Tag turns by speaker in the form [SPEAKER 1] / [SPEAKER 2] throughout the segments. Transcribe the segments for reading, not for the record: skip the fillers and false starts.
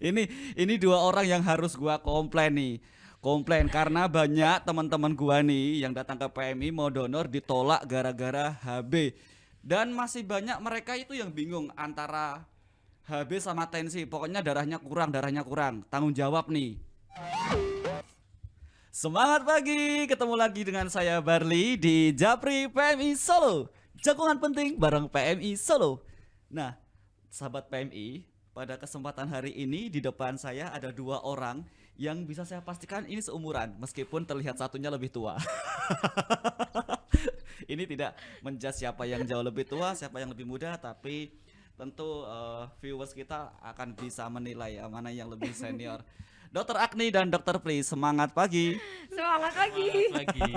[SPEAKER 1] Ini dua orang yang harus gua komplain nih. Komplain karena banyak teman-teman gua nih yang datang ke PMI mau donor ditolak gara-gara HB. Dan masih banyak mereka itu yang bingung antara HB sama tensi. Pokoknya darahnya kurang, darahnya kurang. Tanggung jawab nih. Semangat pagi, ketemu lagi dengan saya Barli di Japri PMI Solo. Jagongan penting bareng PMI Solo. Nah, sahabat PMI, pada kesempatan hari ini di depan saya ada dua orang yang bisa saya pastikan ini seumuran, meskipun terlihat satunya lebih tua. Ini tidak menjudge siapa yang jauh lebih tua, siapa yang lebih muda, tapi tentu viewers kita akan bisa menilai mana yang lebih senior. Dokter Agni dan Dokter Pri, semangat pagi.
[SPEAKER 2] Semangat lagi.
[SPEAKER 3] Lagi.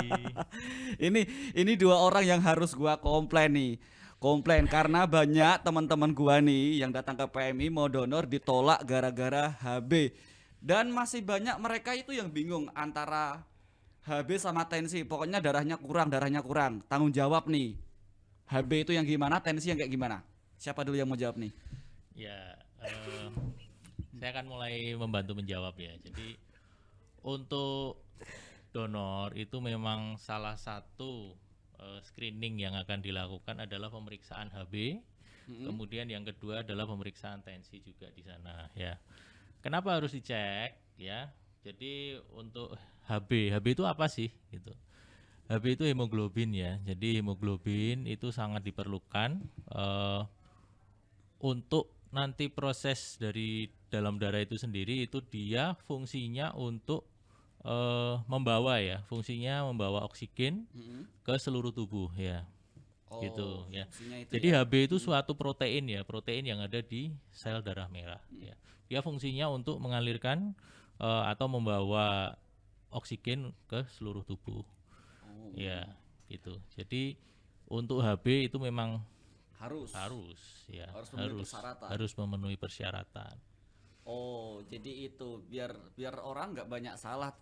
[SPEAKER 1] Ini dua orang yang harus gua komplain nih. Komplain karena banyak teman-teman gua nih yang datang ke PMI mau donor ditolak gara-gara HB. Dan masih banyak mereka itu yang bingung antara HB sama tensi. Pokoknya darahnya kurang, darahnya kurang. Tanggung jawab nih. HB itu yang gimana, tensi yang kayak gimana? Siapa dulu yang mau jawab nih?
[SPEAKER 3] Ya, saya akan mulai membantu menjawab ya. Jadi untuk donor itu memang salah satu screening yang akan dilakukan adalah pemeriksaan HB. Kemudian yang kedua adalah pemeriksaan tensi juga di sana ya. Kenapa harus dicek ya? Jadi untuk HB itu apa sih gitu? HB itu hemoglobin ya. Jadi hemoglobin itu sangat diperlukan untuk nanti proses dari dalam darah itu sendiri, itu dia fungsinya untuk membawa ya, fungsinya membawa oksigen ke seluruh tubuh ya. Gitu ya. Jadi
[SPEAKER 1] ya.
[SPEAKER 3] HB itu suatu protein ya, protein yang ada di sel darah merah ya. Dia fungsinya untuk mengalirkan atau membawa oksigen ke seluruh tubuh. Ya, gitu. Jadi untuk HB itu memang
[SPEAKER 1] Harus
[SPEAKER 3] ya,
[SPEAKER 1] memenuhi persyaratan.
[SPEAKER 3] harus memenuhi persyaratan.
[SPEAKER 1] Oh, jadi itu biar orang nggak banyak salah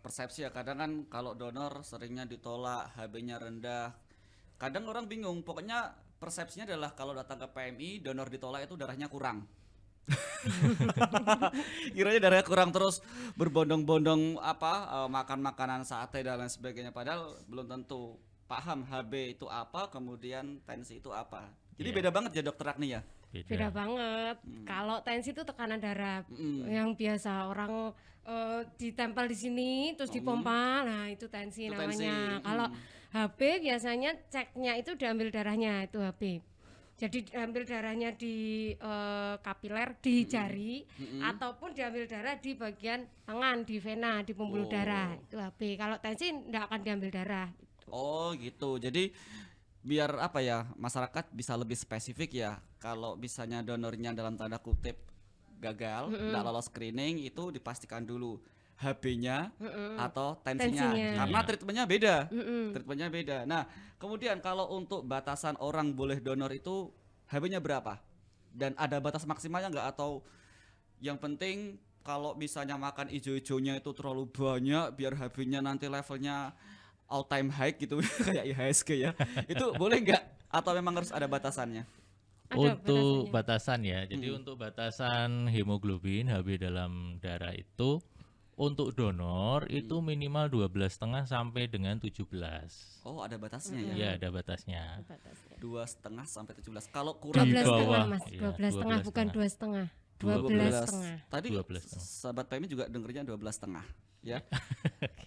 [SPEAKER 1] persepsi ya. Kadang kan kalau donor seringnya ditolak, HB-nya rendah. Kadang orang bingung. Pokoknya persepsinya adalah kalau datang ke PMI, donor ditolak itu darahnya kurang. Kiranya darahnya kurang terus berbondong-bondong makan makanan sate dan lain sebagainya. Padahal belum tentu paham HB itu apa, kemudian tensi itu apa. Jadi
[SPEAKER 3] Iya.
[SPEAKER 1] beda banget ya Dokter Agni ya.
[SPEAKER 2] Beda banget. Kalau tensi itu tekanan darah yang biasa orang ditempel di sini terus dipompa. Nah, itu tensi
[SPEAKER 1] Itu
[SPEAKER 2] namanya.
[SPEAKER 1] tensi.
[SPEAKER 2] Kalau HB biasanya ceknya itu diambil darahnya, itu HB. Jadi diambil darahnya di kapiler di jari ataupun diambil darah di bagian tangan di vena di pembuluh darah, itu HB. Kalau tensi enggak akan diambil darah.
[SPEAKER 1] Oh gitu. Jadi biar apa ya, masyarakat bisa lebih spesifik ya. Kalau misalnya donornya dalam tanda kutip gagal, tidak lolos screening, itu dipastikan dulu HB-nya atau tensinya.
[SPEAKER 2] Tensinya.
[SPEAKER 1] Karena
[SPEAKER 3] Iya.
[SPEAKER 1] treatmentnya beda. Treatmentnya beda. Nah, kemudian kalau untuk batasan orang boleh donor itu HB-nya berapa? Dan ada batas maksimalnya nggak, atau yang penting kalau misalnya makan ijo-ijonya itu terlalu banyak biar HB-nya nanti levelnya all time high gitu kayak IHSG ya. Itu boleh nggak atau memang harus ada batasannya?
[SPEAKER 2] Ada
[SPEAKER 3] Untuk batasan ya, jadi untuk batasan hemoglobin HB dalam darah itu untuk donor itu minimal 12,5 sampai dengan 17.
[SPEAKER 1] Oh, ada batasnya ya.
[SPEAKER 3] Ya, ada batasnya.
[SPEAKER 2] Batasnya.
[SPEAKER 1] 2,5 sampai 17. Kalau kurang
[SPEAKER 3] Di
[SPEAKER 2] 12,5
[SPEAKER 3] bawah,
[SPEAKER 2] Mas,
[SPEAKER 3] iya,
[SPEAKER 2] 12,5 bukan 2,5.
[SPEAKER 1] 12.
[SPEAKER 2] 12,5.
[SPEAKER 1] Tadi
[SPEAKER 3] 12,5.
[SPEAKER 1] sahabat PMI juga dengernya 12,5 ya.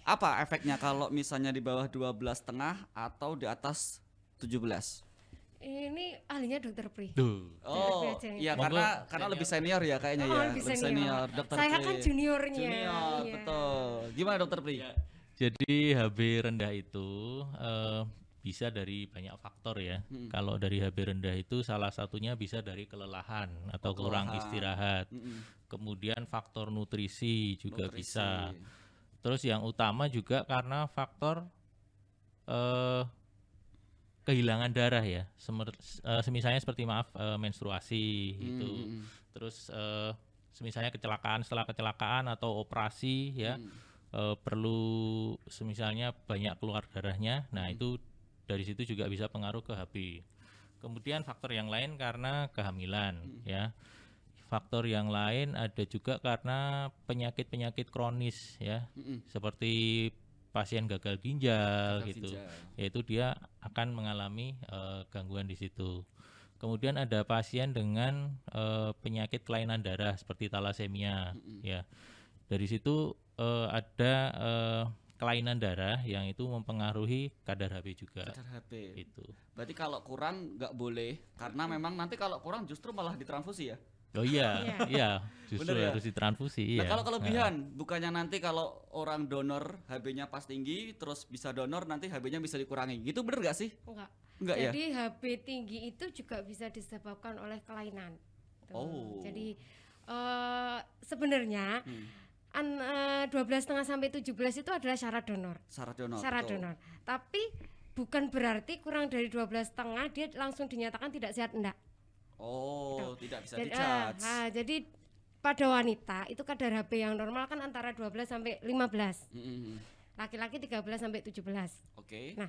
[SPEAKER 1] Apa efeknya kalau misalnya di bawah 12,5 atau di atas 17?
[SPEAKER 2] Ini ahlinya Dokter Pri.
[SPEAKER 3] Tuh.
[SPEAKER 1] Oh,
[SPEAKER 2] aja yang
[SPEAKER 1] iya
[SPEAKER 3] Monggo,
[SPEAKER 1] karena lebih senior ya kayaknya
[SPEAKER 2] Oh,
[SPEAKER 1] ya.
[SPEAKER 2] lebih
[SPEAKER 1] Lebih
[SPEAKER 2] senior.
[SPEAKER 1] senior, Dokter
[SPEAKER 2] Saya
[SPEAKER 1] Pri.
[SPEAKER 2] kan juniornya.
[SPEAKER 1] Junior,
[SPEAKER 2] Iya.
[SPEAKER 1] betul. Gimana Dokter Pri?
[SPEAKER 3] Jadi HB rendah itu bisa dari banyak faktor ya. Kalau dari HB rendah itu salah satunya bisa dari kelelahan atau kurang
[SPEAKER 1] kelelahan.
[SPEAKER 3] istirahat. Kemudian faktor nutrisi juga
[SPEAKER 1] Nutrisi.
[SPEAKER 3] bisa. Terus yang utama juga karena faktor kehilangan darah ya. Semisalnya seperti menstruasi itu. Terus semisalnya kecelakaan, setelah kecelakaan atau operasi ya. Perlu semisalnya banyak keluar darahnya. Nah, itu dari situ juga bisa pengaruh ke HB. Kemudian faktor yang lain karena kehamilan ya. faktor yang lain ada juga karena penyakit-penyakit kronis ya, seperti pasien gagal ginjal gitu, yaitu dia akan mengalami gangguan di situ. Kemudian ada pasien dengan penyakit kelainan darah seperti talasemia ya. Dari situ ada kelainan darah yang itu mempengaruhi kadar HB juga.
[SPEAKER 1] Kadar HB.
[SPEAKER 3] Itu.
[SPEAKER 1] Berarti kalau kurang nggak boleh karena memang nanti kalau kurang justru malah ditransfusi ya.
[SPEAKER 3] Oh iya, iya, justru
[SPEAKER 1] Bener ya?
[SPEAKER 3] harus ditransfusi.
[SPEAKER 1] Nah,
[SPEAKER 3] Iya.
[SPEAKER 1] kalau kelebihan bukannya nanti kalau orang donor HB-nya pas tinggi terus bisa donor nanti HB-nya bisa dikurangi. Gitu bener nggak sih?
[SPEAKER 2] Enggak.
[SPEAKER 1] Enggak ya?
[SPEAKER 2] Jadi HB tinggi itu juga bisa disebabkan oleh kelainan. Tuh.
[SPEAKER 1] Oh.
[SPEAKER 2] Jadi sebenarnya 12,5 sampai 17 itu adalah syarat donor.
[SPEAKER 1] Syarat donor.
[SPEAKER 2] Syarat
[SPEAKER 1] betul.
[SPEAKER 2] donor. Tapi bukan berarti kurang dari 12,5 dia langsung dinyatakan tidak sehat, enggak.
[SPEAKER 1] Oh, tidak bisa
[SPEAKER 2] Jadi,
[SPEAKER 1] dijudge.
[SPEAKER 2] jadi pada wanita itu kadar HB yang normal kan antara 12 sampai 15. Laki-laki 13 sampai 17.
[SPEAKER 1] Oke.
[SPEAKER 2] Nah,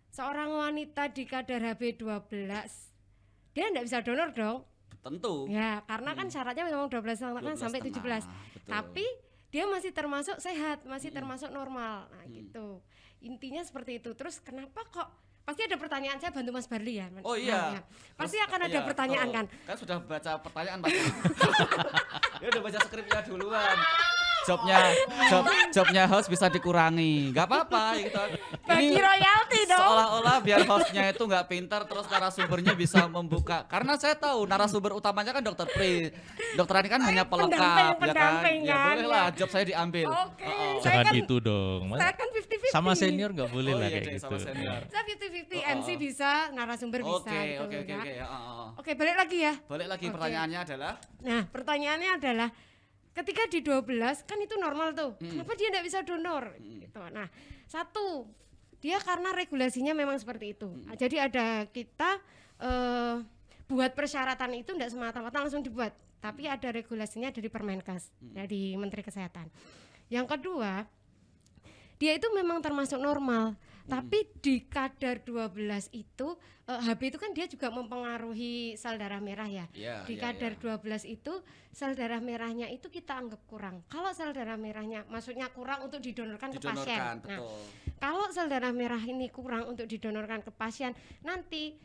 [SPEAKER 2] seorang wanita di kadar HB 12 dia enggak bisa donor dong.
[SPEAKER 1] Tentu.
[SPEAKER 2] Ya, karena kan syaratnya memang 12,5 sampai 17.
[SPEAKER 1] 12,5, betul.
[SPEAKER 2] Tapi dia masih termasuk sehat, masih termasuk normal. Nah, gitu. Intinya seperti itu. Terus kenapa kok pasti ada pertanyaan, saya bantu Mas Barli ya.
[SPEAKER 1] Oh iya.
[SPEAKER 2] Ya. Pasti
[SPEAKER 1] Terus,
[SPEAKER 2] akan ada
[SPEAKER 1] iya,
[SPEAKER 2] pertanyaan
[SPEAKER 1] betul.
[SPEAKER 2] kan.
[SPEAKER 1] Kan sudah baca pertanyaan pasti. Dia udah baca skripnya duluan. Jobnya host bisa dikurangi, nggak apa-apa gitu.
[SPEAKER 2] Bagi royalti dong.
[SPEAKER 1] Seolah-olah biar hostnya itu nggak pintar, terus narasumbernya bisa membuka. Karena saya tahu narasumber utamanya kan Dokter Pri. Dokter Ani kan hanya pelengkap,
[SPEAKER 2] pendamping
[SPEAKER 1] ya
[SPEAKER 2] kan,
[SPEAKER 1] boleh lah, job saya diambil.
[SPEAKER 2] Oke,
[SPEAKER 1] Oh,
[SPEAKER 2] saya
[SPEAKER 3] Jangan
[SPEAKER 2] kan-
[SPEAKER 3] gitu dong.
[SPEAKER 2] Saya kan 50-50.
[SPEAKER 3] Sama senior nggak boleh
[SPEAKER 1] Oh
[SPEAKER 3] lah
[SPEAKER 1] iya
[SPEAKER 3] kayak
[SPEAKER 1] deh,
[SPEAKER 3] gitu.
[SPEAKER 1] sama senior.
[SPEAKER 2] Saya 50-50,
[SPEAKER 1] Oh,
[SPEAKER 2] MC bisa, narasumber bisa.
[SPEAKER 1] Oke,
[SPEAKER 2] gitu,
[SPEAKER 1] oke,
[SPEAKER 2] ya.
[SPEAKER 1] ya.
[SPEAKER 2] Oke, balik lagi ya.
[SPEAKER 1] Balik lagi
[SPEAKER 2] Oke.
[SPEAKER 1] pertanyaannya adalah
[SPEAKER 2] Nah, pertanyaannya adalah ketika di 12 kan itu normal tuh. Kenapa dia tidak bisa donor? Gitu. Nah, satu, dia karena regulasinya memang seperti itu. Jadi ada kita buat persyaratan itu tidak semata-mata langsung dibuat, tapi ada regulasinya dari Permenkes, dari Menteri Kesehatan. Yang kedua, dia itu memang termasuk normal. Tapi di kadar 12 itu HB itu kan dia juga mempengaruhi sel darah merah ya.
[SPEAKER 1] Iya,
[SPEAKER 2] Di
[SPEAKER 1] iya,
[SPEAKER 2] kadar
[SPEAKER 1] iya.
[SPEAKER 2] 12 itu sel darah merahnya itu kita anggap kurang. Kalau sel darah merahnya maksudnya kurang untuk didonorkan ke pasien.
[SPEAKER 1] didonorkan,
[SPEAKER 2] Nah,
[SPEAKER 1] betul.
[SPEAKER 2] kalau sel darah merah ini kurang untuk didonorkan ke pasien, nanti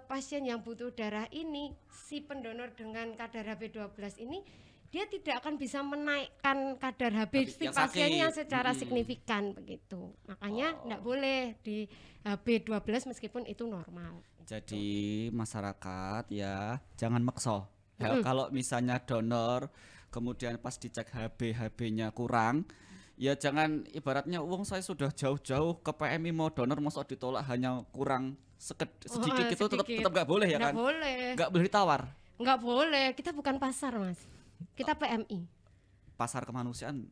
[SPEAKER 2] pasien yang butuh darah ini, si pendonor dengan kadar HB 12 ini dia tidak akan bisa menaikkan kadar HB si
[SPEAKER 1] yang
[SPEAKER 2] pasiennya
[SPEAKER 1] sakit.
[SPEAKER 2] secara signifikan begitu. Makanya tidak boleh di HB 12 meskipun itu normal.
[SPEAKER 1] Jadi masyarakat ya jangan makso. Ya, kalau misalnya donor kemudian pas dicek HB-nya kurang, ya jangan ibaratnya uang saya sudah jauh-jauh ke PMI mau donor masuk ditolak hanya kurang sedikit itu tetap nggak boleh ya
[SPEAKER 2] Nggak
[SPEAKER 1] kan?
[SPEAKER 2] boleh.
[SPEAKER 1] Nggak boleh ditawar.
[SPEAKER 2] Nggak boleh. Kita bukan pasar, Mas. Kita PMI.
[SPEAKER 1] Pasar kemanusiaan.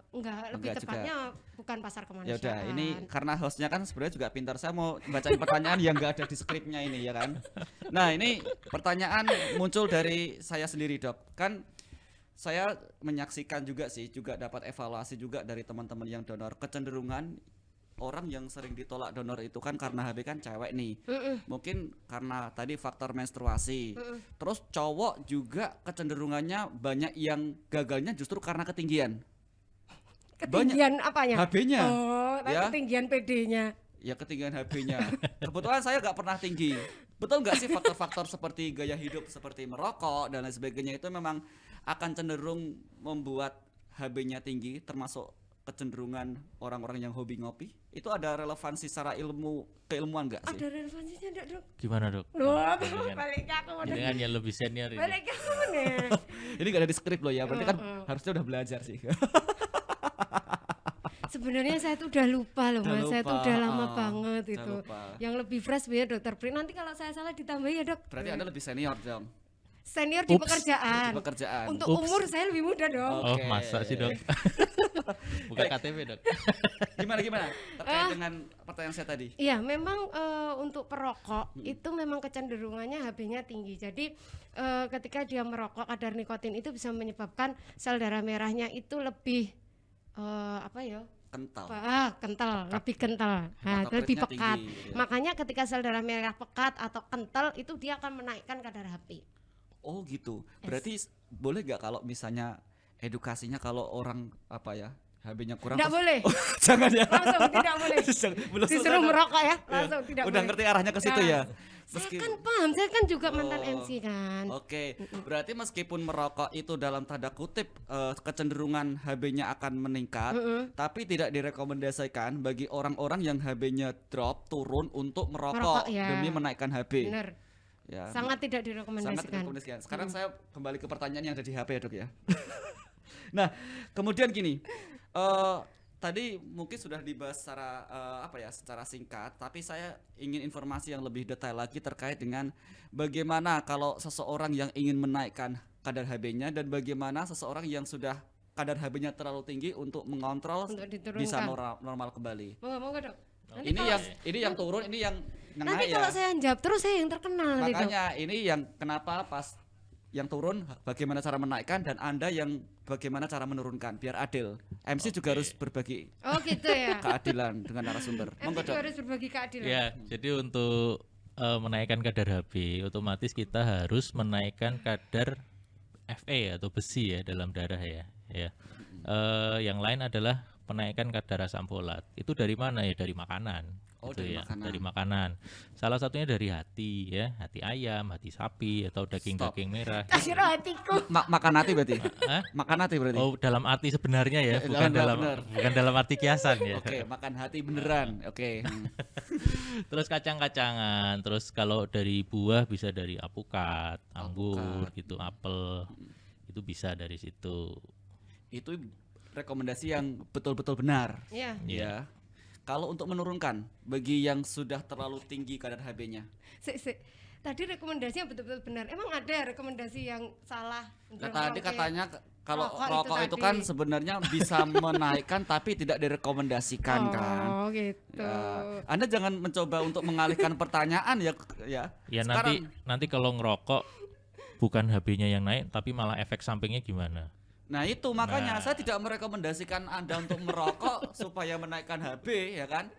[SPEAKER 2] Enggak, lebih
[SPEAKER 1] Enggak juga.
[SPEAKER 2] tepatnya bukan pasar
[SPEAKER 1] Ya
[SPEAKER 2] kemanusiaan.
[SPEAKER 1] udah, ini karena hostnya kan sebenarnya juga pintar. Saya mau bacain pertanyaan yang nggak ada di skripnya ini ya kan. Nah ini pertanyaan muncul dari saya sendiri dok. Kan saya menyaksikan juga sih, juga dapat evaluasi juga dari teman-teman yang donor. Kecenderungan orang yang sering ditolak donor itu kan karena HB kan cewek nih. Mungkin karena tadi faktor menstruasi. Terus cowok juga kecenderungannya banyak yang gagalnya justru karena ketinggian.
[SPEAKER 2] Ketinggian apanya?
[SPEAKER 1] HB-nya.
[SPEAKER 2] Oh,
[SPEAKER 1] Ya.
[SPEAKER 2] ketinggian PD-nya.
[SPEAKER 1] Ya ketinggian HB-nya. Kebetulan saya nggak pernah tinggi. Betul nggak sih faktor-faktor seperti gaya hidup, seperti merokok dan lain sebagainya itu memang akan cenderung membuat HB-nya tinggi, termasuk kecenderungan orang-orang yang hobi ngopi? Itu ada relevansi secara keilmuan nggak sih?
[SPEAKER 2] Ada relevansinya enggak, Dok?
[SPEAKER 3] Gimana dok?
[SPEAKER 2] Loh,
[SPEAKER 3] Dengan-
[SPEAKER 2] balik ke aku.
[SPEAKER 3] Dengan yang lebih senior ini.
[SPEAKER 2] Balik ke aku nih.
[SPEAKER 1] Ini nggak ada di skrip loh ya, berarti kan harusnya udah belajar sih.
[SPEAKER 2] Sebenarnya saya tuh udah lupa loh,
[SPEAKER 1] Udah
[SPEAKER 2] Mas. Saya tuh
[SPEAKER 1] lupa,
[SPEAKER 2] udah lama banget
[SPEAKER 1] udah
[SPEAKER 2] itu.
[SPEAKER 1] lupa.
[SPEAKER 2] Yang lebih fresh ya Dokter Pri. Nanti kalau saya salah ditambahin ya, Dok.
[SPEAKER 1] Berarti Anda lebih senior dong
[SPEAKER 2] Senior di
[SPEAKER 3] Ups.
[SPEAKER 2] pekerjaan.
[SPEAKER 1] di pekerjaan.
[SPEAKER 2] Untuk
[SPEAKER 3] Ups.
[SPEAKER 2] umur saya lebih muda dong.
[SPEAKER 3] Oh
[SPEAKER 1] Oke.
[SPEAKER 3] masa sih dok? Buka KTP dok.
[SPEAKER 1] Gimana terkait dengan pertanyaan saya tadi?
[SPEAKER 2] Iya, memang untuk perokok itu memang kecenderungannya HB-nya tinggi. Jadi ketika dia merokok, kadar nikotin itu bisa menyebabkan sel darah merahnya itu lebih apa ya?
[SPEAKER 1] Kental.
[SPEAKER 2] Kental, lebih kental,
[SPEAKER 1] Atau
[SPEAKER 2] lebih
[SPEAKER 1] kritnya
[SPEAKER 2] pekat.
[SPEAKER 1] tinggi, gitu ya.
[SPEAKER 2] Makanya ketika sel darah merah pekat atau kental itu dia akan menaikkan kadar HB.
[SPEAKER 1] Oh gitu. Berarti boleh nggak kalau misalnya edukasinya kalau orang apa ya HB-nya kurang?
[SPEAKER 2] Tidak boleh.
[SPEAKER 1] Jangan ya.
[SPEAKER 2] Langsung tidak boleh.
[SPEAKER 1] Belum
[SPEAKER 2] Disuruh
[SPEAKER 1] selesai,
[SPEAKER 2] merokok ya,
[SPEAKER 1] Iya.
[SPEAKER 2] langsung tidak
[SPEAKER 1] Udah
[SPEAKER 2] boleh.
[SPEAKER 1] ngerti arahnya ke situ
[SPEAKER 2] Nah,
[SPEAKER 1] ya.
[SPEAKER 2] Saya kan paham, saya kan juga mantan
[SPEAKER 1] Oh.
[SPEAKER 2] MC kan.
[SPEAKER 1] Oke, berarti meskipun merokok itu dalam tanda kutip kecenderungan HB-nya akan meningkat, tapi tidak direkomendasikan bagi orang-orang yang HB-nya drop turun untuk merokok
[SPEAKER 2] Merokok, ya.
[SPEAKER 1] demi menaikkan HB.
[SPEAKER 2] Benar.
[SPEAKER 1] Ya.
[SPEAKER 2] Sangat tidak
[SPEAKER 1] Sangat
[SPEAKER 2] direkomendasikan.
[SPEAKER 1] direkomendasikan. Sekarang saya kembali ke pertanyaan yang ada di HP ya dok ya. Nah, kemudian gini, tadi mungkin sudah dibahas secara secara singkat, tapi saya ingin informasi yang lebih detail lagi terkait dengan bagaimana kalau seseorang yang ingin menaikkan kadar HB-nya dan bagaimana seseorang yang sudah kadar HB-nya terlalu tinggi untuk mengontrol
[SPEAKER 2] Untuk diturunkan.
[SPEAKER 1] bisa normal kembali.
[SPEAKER 2] Monggo dok.
[SPEAKER 1] Ini yang turun, ini yang
[SPEAKER 2] Nanti
[SPEAKER 1] naik
[SPEAKER 2] kalau
[SPEAKER 1] ya.
[SPEAKER 2] saya jawab terus saya yang terkenal nanti dok.
[SPEAKER 1] Makanya ini yang kenapa pas yang turun bagaimana cara menaikkan dan Anda yang bagaimana cara menurunkan biar adil. MC juga harus berbagi
[SPEAKER 2] Oh gitu ya.
[SPEAKER 1] keadilan dengan narasumber.
[SPEAKER 2] MC
[SPEAKER 1] Monggo
[SPEAKER 2] juga
[SPEAKER 1] Dok.
[SPEAKER 2] harus berbagi keadilan.
[SPEAKER 3] Ya, jadi untuk menaikkan kadar HB, otomatis kita harus menaikkan kadar Fe atau besi ya dalam darah ya. Yang lain adalah penaikan kadar asam folat. Itu dari mana ya? Dari makanan.
[SPEAKER 1] Oh,
[SPEAKER 3] Gitu
[SPEAKER 1] dari
[SPEAKER 3] ya.
[SPEAKER 1] makanan.
[SPEAKER 3] Dari makanan. Salah satunya dari hati ya, hati ayam, hati sapi atau daging-daging merah.
[SPEAKER 2] Akhirnya hatiku.
[SPEAKER 1] Makan hati berarti.
[SPEAKER 3] Hah?
[SPEAKER 1] Makan hati berarti.
[SPEAKER 3] Oh, dalam arti sebenarnya ya, bukan
[SPEAKER 1] Benar, benar.
[SPEAKER 3] bukan dalam arti kiasan ya.
[SPEAKER 1] Oke, makan hati beneran. Oke.
[SPEAKER 3] Terus kacang-kacangan, terus kalau dari buah bisa dari apukat, anggur,
[SPEAKER 1] Alpukat.
[SPEAKER 3] gitu, apel. Itu bisa dari situ.
[SPEAKER 1] Itu rekomendasi yang betul-betul benar.
[SPEAKER 2] Iya.
[SPEAKER 1] Ya. Kalau untuk menurunkan bagi yang sudah terlalu tinggi kadar HB-nya.
[SPEAKER 2] Tadi rekomendasinya betul-betul benar. Emang ada rekomendasi yang salah?
[SPEAKER 1] Nah, tadi katanya kalau
[SPEAKER 2] Rokok itu
[SPEAKER 1] rokok itu
[SPEAKER 2] tadi.
[SPEAKER 1] kan sebenarnya bisa menaikkan tapi tidak direkomendasikan kan.
[SPEAKER 2] Oh gitu.
[SPEAKER 1] Ya, Anda jangan mencoba untuk mengalihkan pertanyaan ya.
[SPEAKER 3] Ya nanti kalau ngerokok bukan HB-nya yang naik tapi malah efek sampingnya gimana?
[SPEAKER 1] Nah itu makanya
[SPEAKER 3] Nah.
[SPEAKER 1] saya tidak merekomendasikan Anda untuk merokok supaya menaikkan HB ya kan.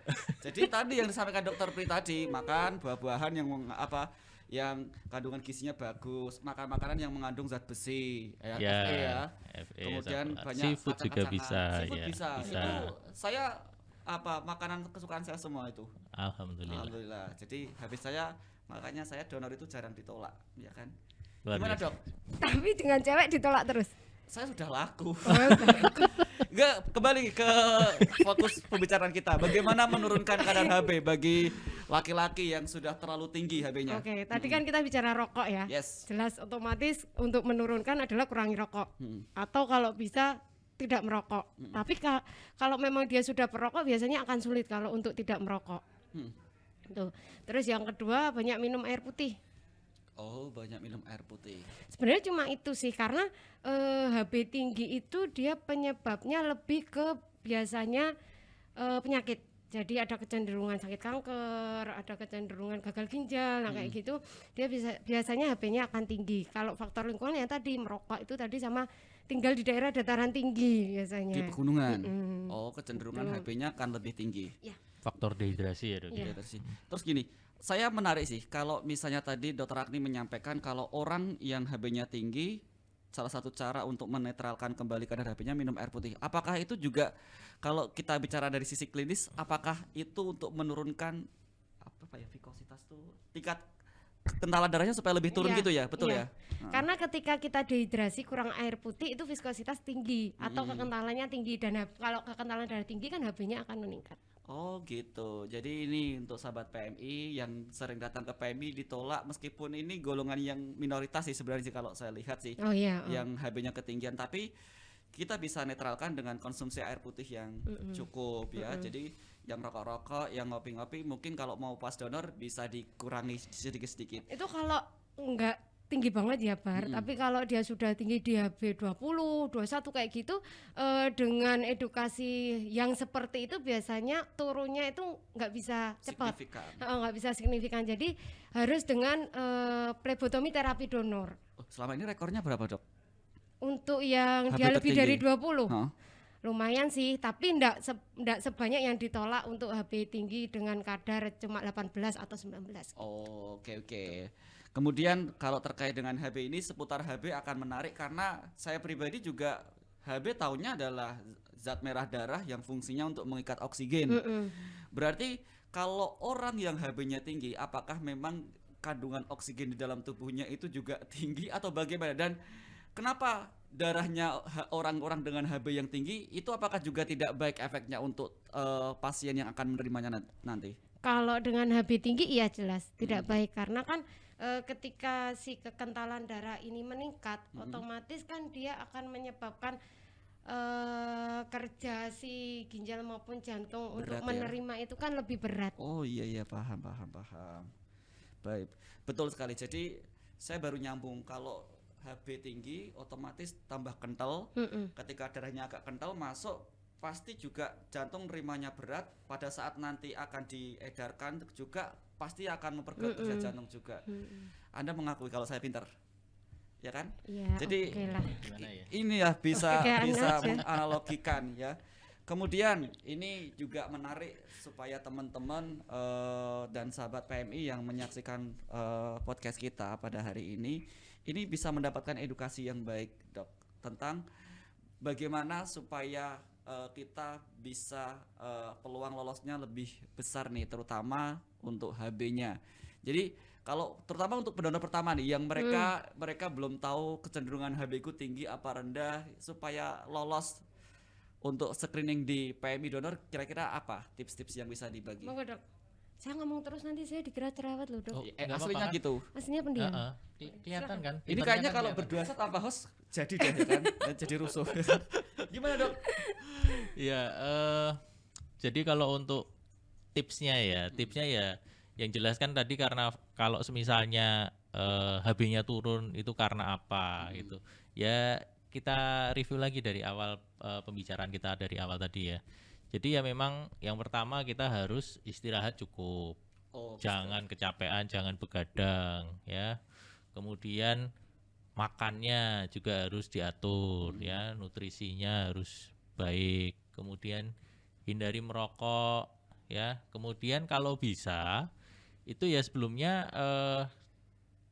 [SPEAKER 1] Jadi tadi yang disampaikan Dokter Pri tadi, makan buah-buahan yang kandungan gizinya bagus, makan makanan yang mengandung zat besi, ya,
[SPEAKER 3] Ya,
[SPEAKER 1] Fe ya.
[SPEAKER 3] Fe,
[SPEAKER 1] Kemudian
[SPEAKER 3] sama-
[SPEAKER 1] banyak
[SPEAKER 3] seafood juga
[SPEAKER 1] kacang-kacangan.
[SPEAKER 3] bisa,
[SPEAKER 1] Seafood
[SPEAKER 3] ya,
[SPEAKER 1] bisa.
[SPEAKER 3] bisa.
[SPEAKER 1] Itu saya makanan kesukaan saya semua itu.
[SPEAKER 3] Alhamdulillah.
[SPEAKER 1] Alhamdulillah. Jadi habis saya makanya saya donor itu jarang ditolak, ya kan.
[SPEAKER 3] Luar
[SPEAKER 1] Gimana
[SPEAKER 3] biasa.
[SPEAKER 1] Dok?
[SPEAKER 2] Tapi dengan cewek ditolak terus.
[SPEAKER 1] Saya sudah laku.
[SPEAKER 2] Oh,
[SPEAKER 1] Enggak, kembali ke fokus pembicaraan kita. Bagaimana menurunkan kadar HB bagi laki-laki yang sudah terlalu tinggi HB-nya?
[SPEAKER 2] Oke, tadi kan kita bicara rokok ya.
[SPEAKER 1] Yes.
[SPEAKER 2] Jelas otomatis untuk menurunkan adalah kurangi rokok.
[SPEAKER 1] Hmm.
[SPEAKER 2] Atau kalau bisa tidak merokok. Tapi kalau memang dia sudah perokok biasanya akan sulit kalau untuk tidak merokok.
[SPEAKER 1] Hmm.
[SPEAKER 2] Tuh. Terus yang kedua banyak minum air putih.
[SPEAKER 1] Oh, banyak minum air putih.
[SPEAKER 2] Sebenarnya cuma itu sih karena HB tinggi itu dia penyebabnya lebih ke biasanya penyakit. Jadi ada kecenderungan sakit kanker, ada kecenderungan gagal ginjal, nah kayak gitu dia biasanya HB-nya akan tinggi. Kalau faktor lingkungan yang tadi merokok itu tadi sama tinggal di daerah dataran tinggi biasanya.
[SPEAKER 1] Di pegunungan.
[SPEAKER 2] Mm-mm.
[SPEAKER 1] Oh, kecenderungan
[SPEAKER 2] Betul.
[SPEAKER 1] HB-nya akan lebih tinggi.
[SPEAKER 3] Faktor dehidrasi ya, Dok.
[SPEAKER 2] Iya.
[SPEAKER 1] Ya, terus gini, saya menarik sih kalau misalnya tadi Dr. Agni menyampaikan kalau orang yang HB-nya tinggi salah satu cara untuk menetralkan kembali kadar HB-nya minum air putih. Apakah itu juga kalau kita bicara dari sisi klinis, apakah itu untuk menurunkan vikositas tuh tingkat kentalan darahnya supaya lebih turun
[SPEAKER 2] Iya,
[SPEAKER 1] gitu ya, betul
[SPEAKER 2] iya.
[SPEAKER 1] ya?
[SPEAKER 2] Karena ketika kita dehidrasi kurang air putih itu viskositas tinggi atau kekentalannya tinggi dan kalau kekentalan darah tinggi kan HB-nya akan meningkat.
[SPEAKER 1] Oh gitu. Jadi ini untuk sahabat PMI yang sering datang ke PMI ditolak meskipun ini golongan yang minoritas sih sebenarnya sih kalau saya lihat sih.
[SPEAKER 2] Oh iya.
[SPEAKER 1] Yang HB-nya ketinggian tapi kita bisa netralkan dengan konsumsi air putih yang cukup ya. Jadi yang rokok-rokok, yang ngopi-ngopi mungkin kalau mau pas donor bisa dikurangi sedikit-sedikit.
[SPEAKER 2] Itu kalau enggak tinggi banget ya Bar, tapi kalau dia sudah tinggi di HB 20, 21 kayak gitu dengan edukasi yang seperti itu biasanya turunnya itu nggak bisa cepat.
[SPEAKER 1] Signifikan.
[SPEAKER 2] Nggak bisa signifikan. Jadi harus dengan plebotomi terapi donor.
[SPEAKER 1] Oh, selama ini rekornya berapa, Dok?
[SPEAKER 2] Untuk yang
[SPEAKER 1] HB
[SPEAKER 2] dia lebih dari
[SPEAKER 1] tertinggi.
[SPEAKER 2] 20.
[SPEAKER 1] Hah?
[SPEAKER 2] Lumayan sih, tapi enggak sebanyak yang ditolak untuk HB tinggi dengan kadar cuma 18 atau 19.
[SPEAKER 1] Oh, oke. Kemudian kalau terkait dengan HB ini, seputar HB akan menarik karena saya pribadi juga HB taunya adalah zat merah darah yang fungsinya untuk mengikat oksigen. Berarti kalau orang yang HB-nya tinggi, apakah memang kandungan oksigen di dalam tubuhnya itu juga tinggi atau bagaimana? Dan kenapa darahnya orang-orang dengan HB yang tinggi itu apakah juga tidak baik efeknya untuk pasien yang akan menerimanya nanti?
[SPEAKER 2] Kalau dengan HB tinggi iya jelas tidak baik karena kan ketika si kekentalan darah ini meningkat, otomatis kan dia akan menyebabkan kerja si ginjal maupun jantung
[SPEAKER 1] Berat
[SPEAKER 2] untuk
[SPEAKER 1] ya?
[SPEAKER 2] menerima itu kan lebih berat.
[SPEAKER 1] Oh iya paham. Baik, betul sekali. Jadi saya baru nyambung kalau HB tinggi otomatis tambah kental. Ketika darahnya agak kental masuk pasti juga jantung nerimanya berat. Pada saat nanti akan diedarkan juga pasti akan memperberat kerja jantung juga. Anda mengakui kalau saya pintar, ya kan?
[SPEAKER 2] Ya,
[SPEAKER 1] Jadi
[SPEAKER 2] oke lah.
[SPEAKER 3] Gimana ya?
[SPEAKER 1] ini ya bisa
[SPEAKER 2] Oke,
[SPEAKER 1] bisa
[SPEAKER 2] aja.
[SPEAKER 1] menganalogikan ya. Kemudian ini juga menarik supaya teman-teman dan sahabat PMI yang menyaksikan podcast kita pada hari ini bisa mendapatkan edukasi yang baik, Dok, tentang bagaimana supaya kita bisa peluang lolosnya lebih besar nih, terutama untuk HB-nya. Jadi kalau terutama untuk pendonor pertama nih yang mereka belum tahu kecenderungan HB-ku tinggi apa rendah, supaya lolos untuk screening di PMI donor, kira-kira apa tips-tips yang bisa dibagi?
[SPEAKER 2] Monggo Dok. Saya ngomong terus nanti saya dikira cerewet loh Dok.
[SPEAKER 3] Oh, nggak
[SPEAKER 1] Aslinya
[SPEAKER 3] apa-apa.
[SPEAKER 1] gitu.
[SPEAKER 2] Aslinya pendiam.
[SPEAKER 3] Heeh. Kelihatan kan?
[SPEAKER 1] Ini
[SPEAKER 3] Pinternya
[SPEAKER 1] kayaknya
[SPEAKER 3] kan
[SPEAKER 1] kalau
[SPEAKER 3] kelihatan.
[SPEAKER 1] berdua tanpa host jadi deh ya kan, dan jadi rusuh. Gimana Dok?
[SPEAKER 3] Iya, jadi kalau untuk tipsnya ya yang jelas kan tadi karena kalau semisalnya HB-nya turun itu karena apa gitu. Ya kita review lagi dari awal pembicaraan kita dari awal tadi ya. Jadi ya memang yang pertama kita harus istirahat cukup.
[SPEAKER 1] Oh,
[SPEAKER 3] Jangan kecapean, jangan begadang ya. Kemudian makannya juga harus diatur ya, nutrisinya harus baik. Kemudian hindari merokok ya. Kemudian kalau bisa itu ya sebelumnya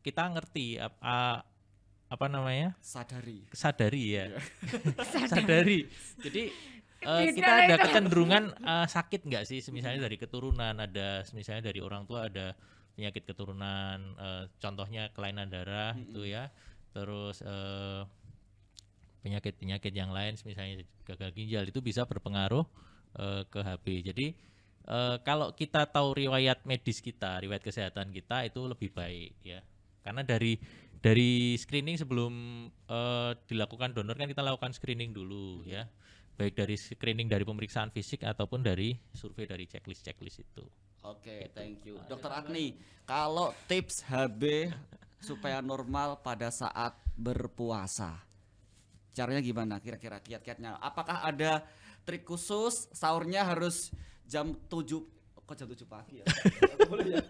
[SPEAKER 3] kita ngerti apa namanya? Sadari ya. Sadari. Jadi kita
[SPEAKER 2] Beda
[SPEAKER 3] ada
[SPEAKER 2] itu.
[SPEAKER 3] kecenderungan sakit nggak sih, misalnya dari keturunan, ada misalnya dari orang tua ada penyakit keturunan, contohnya kelainan darah itu ya, terus penyakit-penyakit yang lain misalnya gagal ginjal itu bisa berpengaruh ke HB. Jadi kalau kita tahu riwayat medis kita, riwayat kesehatan kita itu lebih baik ya, karena dari screening sebelum dilakukan donor kan kita lakukan screening dulu ya, baik dari screening dari pemeriksaan fisik ataupun dari survei dari checklist itu.
[SPEAKER 1] Oke, thank you. Dokter Agni, kalau tips HB supaya normal pada saat berpuasa, caranya gimana kira-kira kiat-kiatnya? Apakah ada trik khusus, sahurnya harus jam 7, kok jam 7 pagi ya? Boleh ya?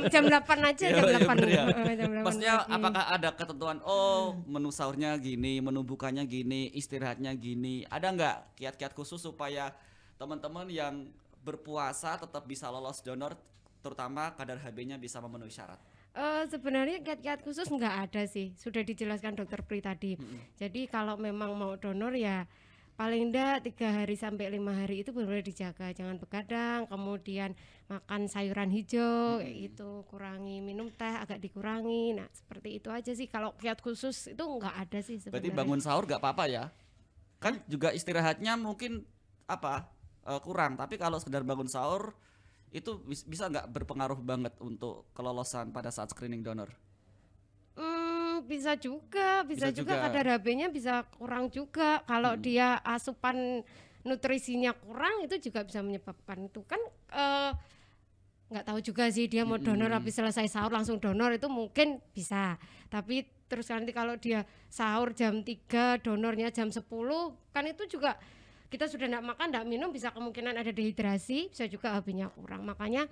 [SPEAKER 2] Jam 8 aja,
[SPEAKER 1] Iya,
[SPEAKER 2] jam
[SPEAKER 1] iya,
[SPEAKER 2] 8.
[SPEAKER 1] bener ya.
[SPEAKER 2] Jam 8
[SPEAKER 1] Maksudnya
[SPEAKER 2] pagi.
[SPEAKER 1] apakah ada ketentuan menu sahurnya gini, menu bukanya gini, istirahatnya gini. Ada nggak kiat-kiat khusus supaya teman-teman yang berpuasa tetap bisa lolos donor, terutama kadar HB-nya bisa memenuhi syarat?
[SPEAKER 2] Sebenarnya kiat-kiat khusus nggak ada sih, sudah dijelaskan dokter Pri tadi. Jadi kalau memang mau donor ya paling enggak 3 hari sampai 5 hari itu benar-benar dijaga, jangan begadang, kemudian makan sayuran hijau kayak gitu, kurangi minum teh agak dikurangi. Nah seperti itu aja sih, kalau kiat khusus itu nggak ada sih
[SPEAKER 1] Berarti
[SPEAKER 2] sebenarnya.
[SPEAKER 1] bangun sahur nggak apa-apa ya? Kan juga istirahatnya mungkin kurang, tapi kalau sekedar bangun sahur itu bisa nggak berpengaruh banget untuk kelolosan pada saat screening donor?
[SPEAKER 2] Bisa juga
[SPEAKER 1] Bisa juga.
[SPEAKER 2] kadar HB-nya bisa kurang juga. Kalau dia asupan nutrisinya kurang itu juga bisa menyebabkan itu kan nggak tahu juga sih dia mau donor habis selesai sahur langsung donor itu mungkin bisa. Tapi terus nanti kalau dia sahur jam 3 donornya jam 10 kan itu juga kita sudah enggak makan, enggak minum, bisa kemungkinan ada dehidrasi, bisa juga HB-nya kurang. Makanya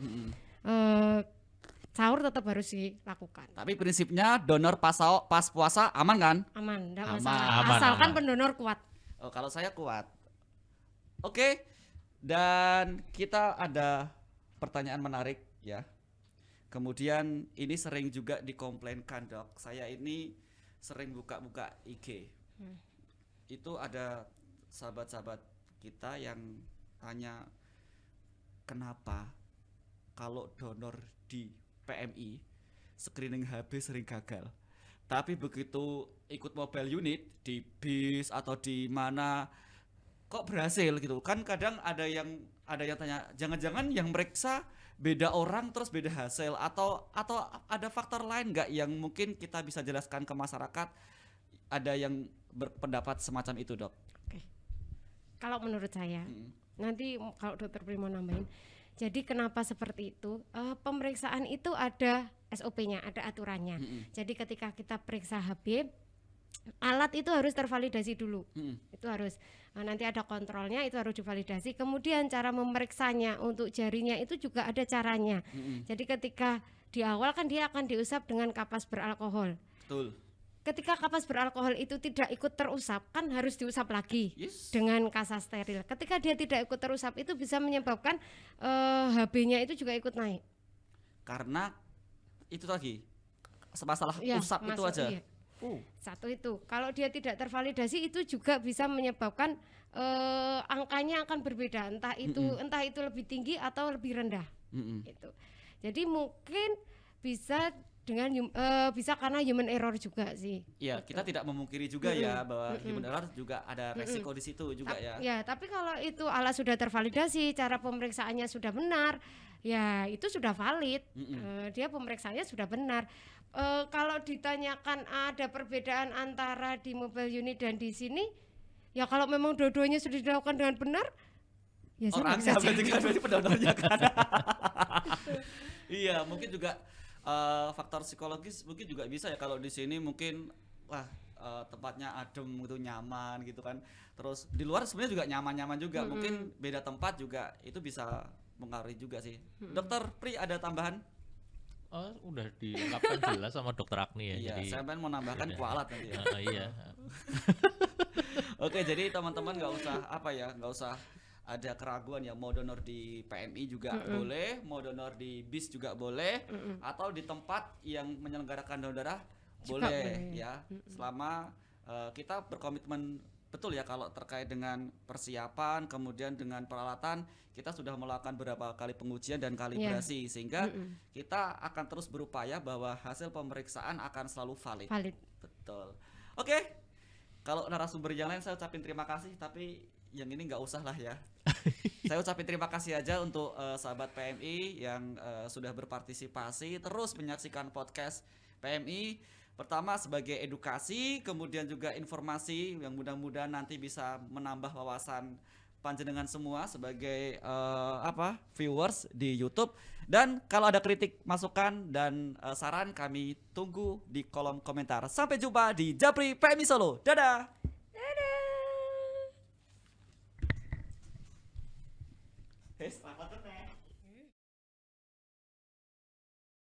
[SPEAKER 2] sahur tetap harus dilakukan.
[SPEAKER 1] Tapi prinsipnya donor pas puasa aman kan?
[SPEAKER 2] Aman, enggak
[SPEAKER 1] Aman.
[SPEAKER 2] masalah.
[SPEAKER 3] Aman,
[SPEAKER 2] Asalkan
[SPEAKER 3] aman.
[SPEAKER 2] pendonor kuat.
[SPEAKER 1] Oh, kalau saya kuat. Oke. Dan kita ada pertanyaan menarik ya. Kemudian ini sering juga dikomplainkan dok, saya ini sering buka-buka IG. Itu ada sahabat-sahabat kita yang tanya kenapa kalau donor di PMI screening HB sering gagal. Tapi begitu ikut mobile unit di bis atau di mana kok berhasil gitu. Kan kadang ada yang tanya, jangan-jangan yang meriksa beda orang terus beda hasil atau ada faktor lain nggak yang mungkin kita bisa jelaskan ke masyarakat? Ada yang berpendapat semacam itu, Dok?
[SPEAKER 2] Oke. Kalau menurut saya, nanti kalau Dokter Pri mau nambahin. Jadi kenapa seperti itu? Pemeriksaan itu ada SOP-nya, ada aturannya. Jadi ketika kita periksa HB, alat itu harus tervalidasi dulu. Itu harus nanti ada kontrolnya, itu harus divalidasi. Kemudian cara memeriksanya untuk jarinya itu juga ada caranya. Jadi ketika di awal kan dia akan diusap dengan kapas beralkohol.
[SPEAKER 1] Betul.
[SPEAKER 2] Ketika kapas beralkohol itu tidak ikut terusap, kan harus diusap lagi dengan kasa steril. Ketika dia tidak ikut terusap, itu bisa menyebabkan HB-nya itu juga ikut naik.
[SPEAKER 1] Karena itu tadi masalah usap itu aja.
[SPEAKER 2] Iya. Satu itu, kalau dia tidak tervalidasi itu juga bisa menyebabkan angkanya akan berbeda, entah itu lebih tinggi atau lebih rendah. Gitu. Jadi mungkin bisa bisa karena human error juga sih.
[SPEAKER 1] Iya,
[SPEAKER 2] gitu.
[SPEAKER 1] kita tidak memungkiri juga ya bahwa human error juga ada resiko di situ juga ya.
[SPEAKER 2] Ya, tapi kalau itu alat sudah tervalidasi, cara pemeriksaannya sudah benar, ya itu sudah valid. Dia pemeriksaannya sudah benar. Kalau ditanyakan ada perbedaan antara di mobile unit dan di sini, ya kalau memang dua-duanya sudah dilakukan dengan benar, ya
[SPEAKER 1] orangnya berarti pendonornya kan. Iya, mungkin juga faktor psikologis mungkin juga bisa ya, kalau di sini mungkin tempatnya adem gitu, nyaman gitu kan. Terus di luar sebenarnya juga nyaman-nyaman juga. Mungkin beda tempat juga itu bisa mengaruhi juga sih. Dokter Pri ada tambahan?
[SPEAKER 3] Oh, udah dilengkapkan jelas sama Dokter Agni ya.
[SPEAKER 1] Iya,
[SPEAKER 3] jadi
[SPEAKER 1] saya pengen mau nambahkan kualat nanti ya.
[SPEAKER 3] iya.
[SPEAKER 1] Oke, jadi teman-teman nggak usah ada keraguan ya, mau donor di PMI juga boleh, mau donor di BIS juga boleh, atau di tempat yang menyelenggarakan donor darah boleh ya, selama kita berkomitmen betul ya kalau terkait dengan persiapan, kemudian dengan peralatan kita sudah melakukan beberapa kali pengujian dan kalibrasi sehingga kita akan terus berupaya bahwa hasil pemeriksaan akan selalu valid. Betul. Oke. Kalau narasumber yang lain saya ucapin terima kasih, tapi yang ini nggak usah lah ya. Saya ucapin terima kasih aja untuk sahabat PMI yang sudah berpartisipasi terus menyaksikan podcast PMI. Pertama sebagai edukasi, kemudian juga informasi yang mudah-mudahan nanti bisa menambah wawasan panjenengan semua sebagai viewers di YouTube. Dan kalau ada kritik, masukan dan saran kami tunggu di kolom komentar. Sampai jumpa di Japri PMI Solo. Dadah. Dadah.